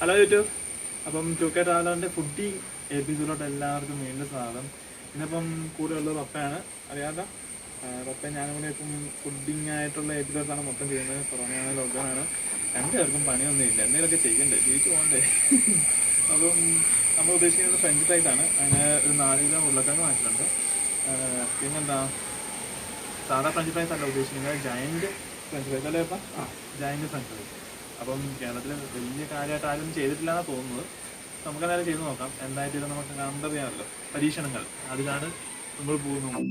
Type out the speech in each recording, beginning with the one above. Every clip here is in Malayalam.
Hello YouTube. അപ്പം 2K ട്രാവലറിൻ്റെ ഫുഡിങ് എപ്പിസോഡിലോട്ട് എല്ലാവർക്കും വീണ്ടും സ്വാഗതം. ഇന്നിപ്പം കൂടെ ഉള്ളത് പപ്പയാണ്. അറിയാത്ത പപ്പ ഞാനും കൂടെ ഇപ്പം ഫുഡിങ് ആയിട്ടുള്ള എപ്പിസോഡ്സാണ് മൊത്തം ചെയ്യുന്നത്. കൊറോണയാണ്, ലോക്ക്ഡൗണാണ്. രണ്ടുപേർക്കും പണിയൊന്നുമില്ല, എന്തെങ്കിലുമൊക്കെ ചെയ്യണ്ടേ, ജീവിച്ചു പോകണ്ടേ. അപ്പം നമ്മൾ ഉദ്ദേശിക്കുന്നത് ഫ്രഞ്ച് ഫ്രൈസാണ്. അതിന് ഒരു 4 കിലോ ഉരുളക്കിഴങ്ങ് വാങ്ങിച്ചിട്ടുണ്ട്. പിന്നെന്താ, സാധാ ഫ്രഞ്ച് ഫ്രൈസ് അല്ല ഉദ്ദേശിക്കുന്നത്, ജയൻറ്റ് ഫ്രഞ്ച് ഫ്രൈസ് അല്ലേ അപ്പം? Giant French fries. അപ്പം കേരളത്തിൽ വലിയ കാര്യമായിട്ട് ആരും ചെയ്തിട്ടില്ലെന്നാണ് തോന്നുന്നത്. നമുക്കെന്തായാലും ചെയ്ത് നോക്കാം. എന്തായിട്ട് നമുക്ക് കണ്ടറിയാമല്ലോ, പരീക്ഷണങ്ങൾ. അതിലാണ് നമ്മൾ പോകുന്നത്.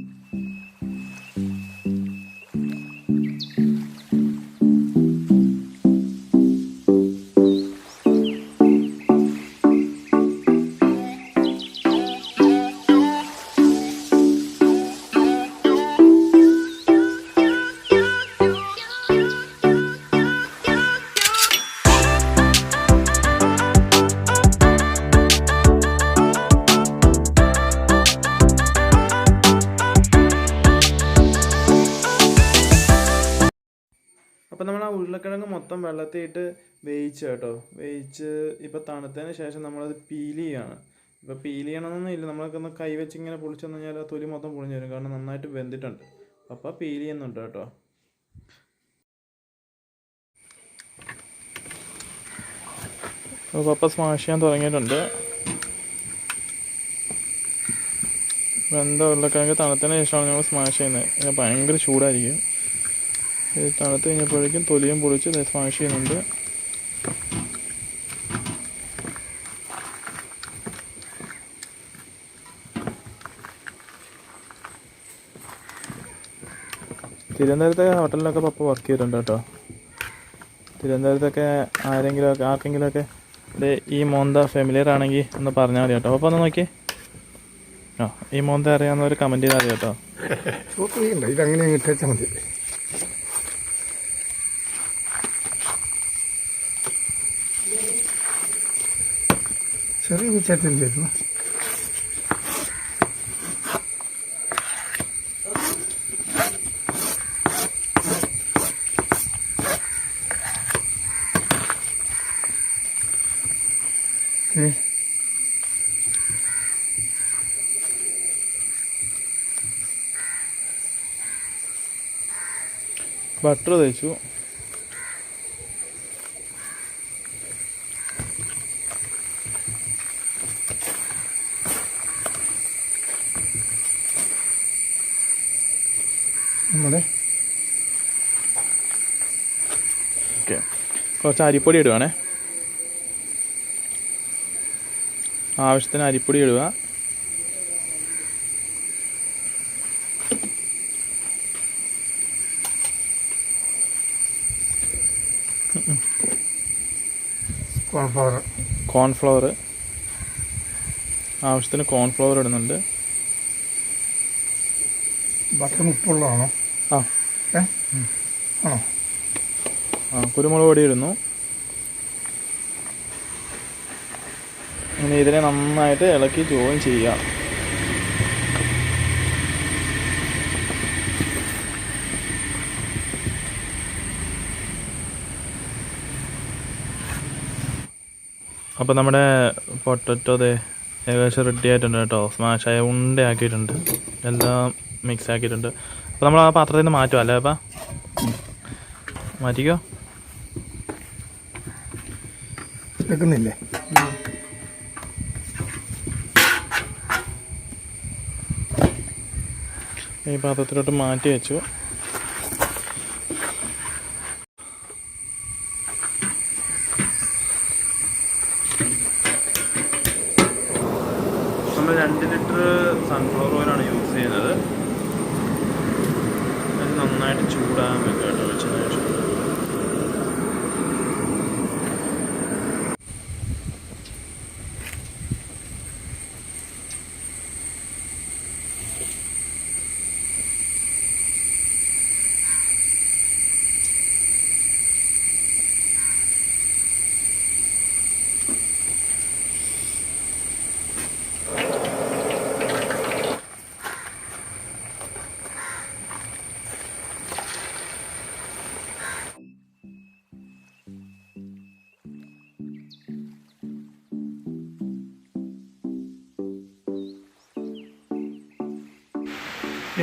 അപ്പം നമ്മൾ ആ ഉരുളക്കിഴങ്ങ് മൊത്തം വെള്ളത്തിയിട്ട് വേവിച്ച് കേട്ടോ. വേവിച്ച് ഇപ്പോൾ തണുത്തതിന് ശേഷം നമ്മളത് പീൽ ചെയ്യുകയാണ്. ഇപ്പോൾ പീൽ ചെയ്യണമെന്നൊന്നും ഇല്ല, നമ്മളൊക്കെ ഒന്ന് കൈ വെച്ച് ഇങ്ങനെ പൊളിച്ചു കഴിഞ്ഞാൽ ആ തൊലി മൊത്തം പൊളിഞ്ഞു വരും, കാരണം നന്നായിട്ട് വെന്തിട്ടുണ്ട്. അപ്പോൾ പീൽ ചെയ്യുന്നുണ്ട് കേട്ടോ. അപ്പോൾ പപ്പ സ്മാഷ് ചെയ്യാൻ തുടങ്ങിയിട്ടുണ്ട്. വെന്ത ഉരുളക്കിഴങ്ങ് തണുത്തതിന് ശേഷമാണ് ഞങ്ങൾ സ്മാഷ് ചെയ്യുന്നത്. ഇത് ഭയങ്കര ചൂടായിരിക്കും. ഇത് തണുത്ത് കഴിഞ്ഞപ്പോഴേക്കും തൊലിയും പൊളിച്ച് സ്മാഷ് ചെയ്യുന്നുണ്ട്. തിരുവനന്തപുരത്തെ ഹോട്ടലിലൊക്കെ പപ്പ വർക്ക് ചെയ്തിട്ടുണ്ട് കേട്ടോ. തിരുവനന്തപുരത്തൊക്കെ ആർക്കെങ്കിലുമൊക്കെ ഈ മോന്ത ഫെമിലിയർ ആണെങ്കിൽ ഒന്ന് പറഞ്ഞാൽ മതി കേട്ടോ. അപ്പോൾ ഒന്ന് നോക്കിയേ. ഈ മോന്ത അറിയാവുന്നവർ കമൻറ്റ് ചെയ്താൽ മതി കേട്ടോ. ഇതങ്ങനെ ഇട്ടാൽ മതി. ചെറിയ ചേട്ടൻ ബട്ടർ തേച്ചു. നമ്മുടെ ഓക്കെ, കുറച്ച് അരിപ്പൊടി ഇടുവാണേ. ആവശ്യത്തിന് അരിപ്പൊടി ഇടുക. കോൺഫ്ലവർ ആവശ്യത്തിന് കോൺഫ്ലവർ ഇടുന്നുണ്ട്. ബട്ടർ ഉപ്പുള്ളതാണോ? കുരുമുളക് പൊടി ഇടുന്നു. ഇനി ഇതിനെ നന്നായിട്ട് ഇളക്കി ജോയിൻ ചെയ്യാം. അപ്പോൾ നമ്മുടെ പൊട്ടറ്റോ ഏകദേശം റെഡി ആയിട്ടുണ്ട് കേട്ടോ. സ്മാഷായ ഉണ്ടയാക്കിയിട്ടുണ്ട്, എല്ലാം മിക്സ് ആക്കിയിട്ടുണ്ട്. അപ്പോൾ നമ്മൾ ആ പാത്രത്തിൽ നിന്ന് മാറ്റുക അല്ലേ അപ്പം? മാറ്റിക്കോ. എടുക്കുന്നില്ലേ? ഈ പാത്രത്തിലോട്ട് മാറ്റി വെച്ചു. നമ്മൾ 2 ലിറ്റർ സൺഫ്ലവർ ഓയിലാണ് യൂസ് ചെയ്യുന്നത്. അത് നന്നായിട്ട് ചൂടാകാൻ വെക്കുക കേട്ടോ, വെച്ചതിന് ശേഷം.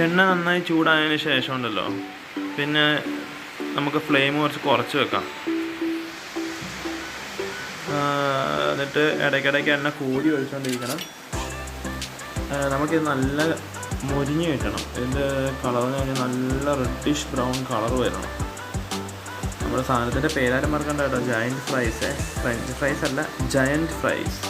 എണ്ണ നന്നായി ചൂടായതിന് ശേഷം ഉണ്ടല്ലോ, പിന്നെ നമുക്ക് ഫ്ലെയിം കുറച്ച് വെക്കാം. എന്നിട്ട് ഇടയ്ക്കിടയ്ക്ക് എണ്ണ കൂടി ഒഴിച്ചുകൊണ്ടിരിക്കണം. നമുക്കിത് നല്ല മൊരിഞ്ഞ് കിട്ടണം. ഇതിൻ്റെ കളറിന് കഴിഞ്ഞാൽ നല്ല റെഡിഷ് ബ്രൗൺ കളർ വരണം. നമ്മുടെ സാധനത്തിൻ്റെ പേരാരും മറക്കണ്ട കേട്ടോ, ജയൻറ്റ് ഫ്രൈസ്. ഫ്രഞ്ച് ഫ്രൈസ് അല്ല, ജയൻറ്റ് ഫ്രൈസ്.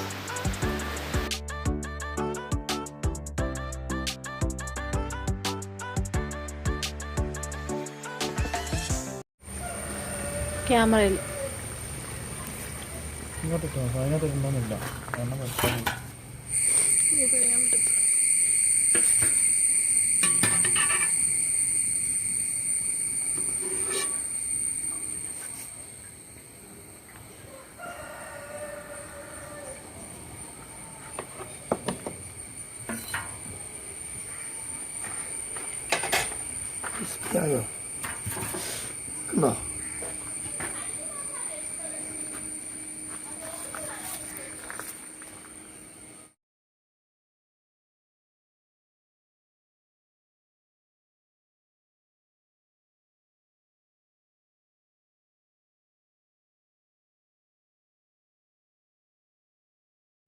ക്യാമറയിൽ ഇങ്ങോട്ട് ഇട്ടോ, അതിനകത്ത് ഇടണമെന്നില്ല, കാരണം വെച്ചാൽ ക്രിസ്പിയായോ? കണ്ടോ?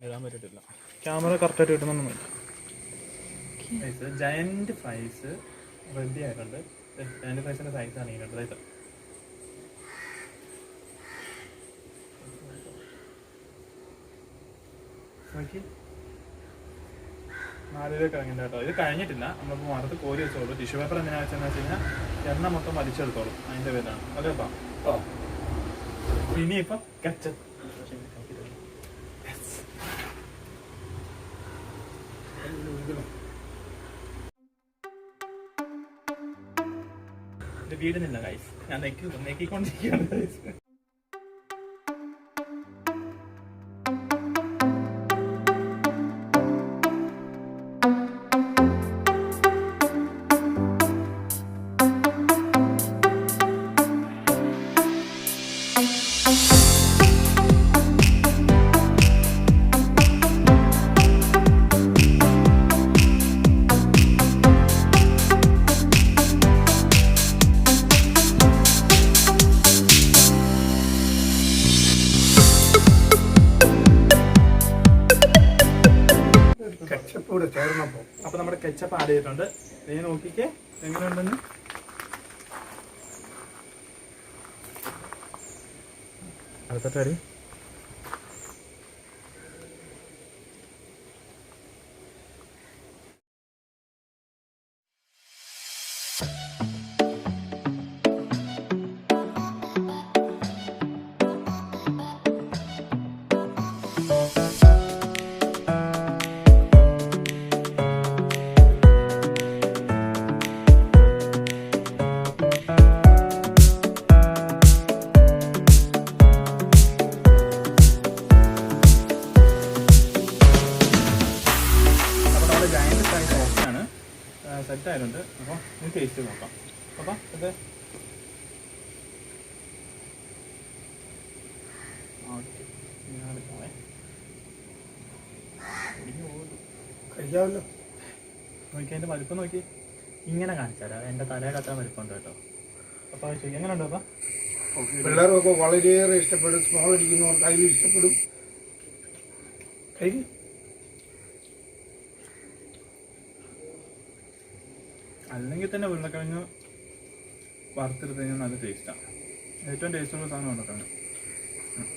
ഇടാൻ പറ്റത്തില്ല, ക്യാമറ കറക്റ്റായിട്ട് കിട്ടുന്നുണ്ട്. ജയൻറ്റ് ഫ്രൈസ് റെഡി ആയിട്ടുണ്ട്. ജയൻറ്റ് ഫ്രൈസിൻ്റെ സൈസാണ് ഈ കണ്ടത്. ഇത് നോക്കി 4 രൂപ കഴിഞ്ഞിട്ട് കേട്ടോ. ഇത് കഴിഞ്ഞിട്ടില്ല, നമ്മളിപ്പോൾ മറത്ത് കോരി വെച്ചോളൂ. ടിഷ്യൂ പേപ്പർ എന്തിനാ വെച്ചെന്ന് വെച്ച് കഴിഞ്ഞാൽ എണ്ണ മൊത്തം വലിച്ചെടുത്തോളും, അതിൻ്റെ പേരാണ്. അതെ അപ്പം ഇനിയിപ്പം കെച്ചപ്പ്. ഇത് വീടുന്നില്ല ഗൈസ്, ഞാൻ നെക്കിക്കൊണ്ടിരിക്കുകയാണ് ഗൈസ്. കെച്ചപ്പോടെ ചേർന്നപ്പോൾ അപ്പൊ നമ്മുടെ കെച്ചപ്പ് ആഡ് ചെയ്തിട്ടുണ്ട്. നീ നോക്കിക്കേ എങ്ങനെയുണ്ടെന്ന്. അടുത്തിട്ടടി സെറ്റ് ആയിട്ടുണ്ട്. അപ്പോൾ ഇത് ടേസ്റ്റ് നോക്കാം. അപ്പം ഇത് കഴിക്കാമല്ലോ. നോക്കി അതിൻ്റെ വലിപ്പം നോക്കി, ഇങ്ങനെ കാണിച്ചാലോ. എൻ്റെ തലയുടെ അത്ര വലിപ്പമുണ്ട് കേട്ടോ. അപ്പോൾ ചോദിക്കും എങ്ങനെയുണ്ട്? അപ്പം പിള്ളേർക്കൊക്കെ വളരെയേറെ ഇഷ്ടപ്പെടും. സ്മോൾ ഇരിക്കുന്നവർക്ക് അതിൽ ഇഷ്ടപ്പെടും. കഴിക്കും. അല്ലെങ്കിൽ തന്നെ ഉരുളക്കിഴങ്ങ് വറുത്തെടുത്ത് കഴിഞ്ഞാൽ നല്ല ടേസ്റ്റാണ്. ഏറ്റവും ടേസ്റ്റുള്ള സാധനം ഉരുളക്കിഴങ്ങ്.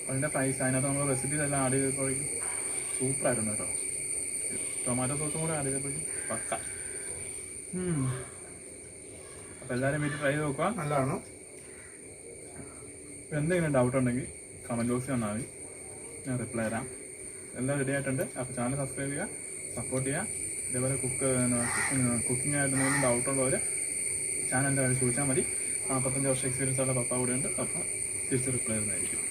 അതിൻ്റെ പ്രൈസ് അതിനകത്ത് നമ്മൾ റെസിപ്പീസ് എല്ലാം ആഡ് ചെയ്തപ്പോഴേക്കും സൂപ്പറായിട്ടുണ്ട് കേട്ടോ. ടൊമാറ്റോ സോസും കൂടെ ആഡ് ചെയ്തപ്പോഴേക്കും പക്ക. അപ്പോൾ എല്ലാവരും വീട്ടിൽ ട്രൈ ചെയ്ത് നോക്കുക, നല്ലതാണ്. എന്തെങ്കിലും ഡൗട്ട് ഉണ്ടെങ്കിൽ കമൻറ്റ് ബോക്സിൽ വന്നാൽ മതി, ഞാൻ റിപ്ലൈ തരാം. എല്ലാം റെഡി ആയിട്ടുണ്ട്. അപ്പോൾ ചാനൽ സബ്സ്ക്രൈബ് ചെയ്യുക, സപ്പോർട്ട് ചെയ്യുക. ഇതേപോലെ കുക്കിംഗ് ആയിട്ട് എന്തെങ്കിലും ഡൗട്ടുള്ളവർ ചാനലിൻ്റെ കാര്യം ചോദിച്ചാൽ മതി. 45 വർഷം എക്സ്പീരിയൻസ് ഉള്ള പപ്പ കൂടെ ഉണ്ട്. പപ്പ തിരിച്ച് റിപ്ലൈ തരുന്നതായിരിക്കും.